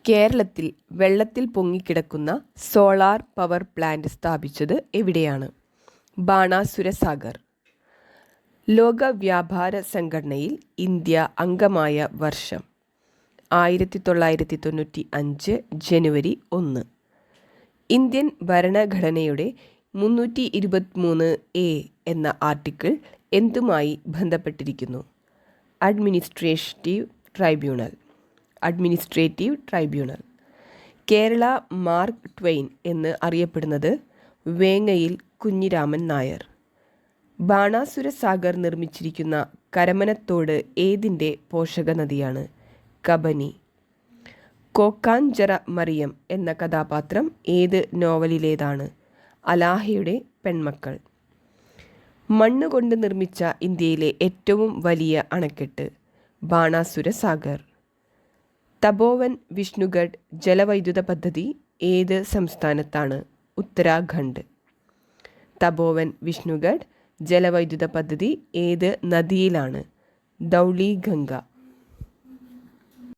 കേരളത്തിൽ വെള്ളത്തിൽ പൊങ്ങിക്കിടക്കുന്ന solar power plant സ്ഥാപിച്ചത് എവിടെയാണ്? ബാണാസുര സാഗർ. ലോക വ്യാപാര സംഘടനയിൽ ഇന്ത്യ അംഗമായ വർഷം 1995 ജനുവരി 1. ഇന്ത്യൻ ഭരണഘടനയുടെ 323A എന്ന ആർട്ടിക്കിൾ എന്തുമായി ബന്ധപ്പെട്ടിരിക്കുന്നു? Administrative tribunal. Kerala mark Twain എന്ന് അറിയപ്പെടുന്നത് വേങ്ങയിൽ കുഞ്ഞിരാമൻ നായർ. ബാണാസുര സാഗർ നിർമ്മിച്ചിരിക്കുന്ന കരമനത്തോട് ഏതിൻ്റെ പോഷക നദിയാണ്? കബനി. കോക്കാഞ്ചിറ മറിയം എന്ന കഥാപാത്രം ഏത് നോവലിലേതാണ്? അലാഹയുടെ പെൺമക്കൾ. മണ്ണുകൊണ്ട് നിർമ്മിച്ച ഇന്ത്യയിലെ ഏറ്റവും വലിയ അണക്കെട്ട്? ബാണാസുര സാഗർ. തപോവൻ വിഷ്ണുഗഡ് ജലവൈദ്യുത പദ്ധതി ഏത് സംസ്ഥാനത്താണ്? ഉത്തരാഖണ്ഡ്. തപോവൻ വിഷ്ണുഗഡ് ജലവൈദ്യുത പദ്ധതി ഏത് നദിയിലാണ്? ധൗളി ഗംഗ.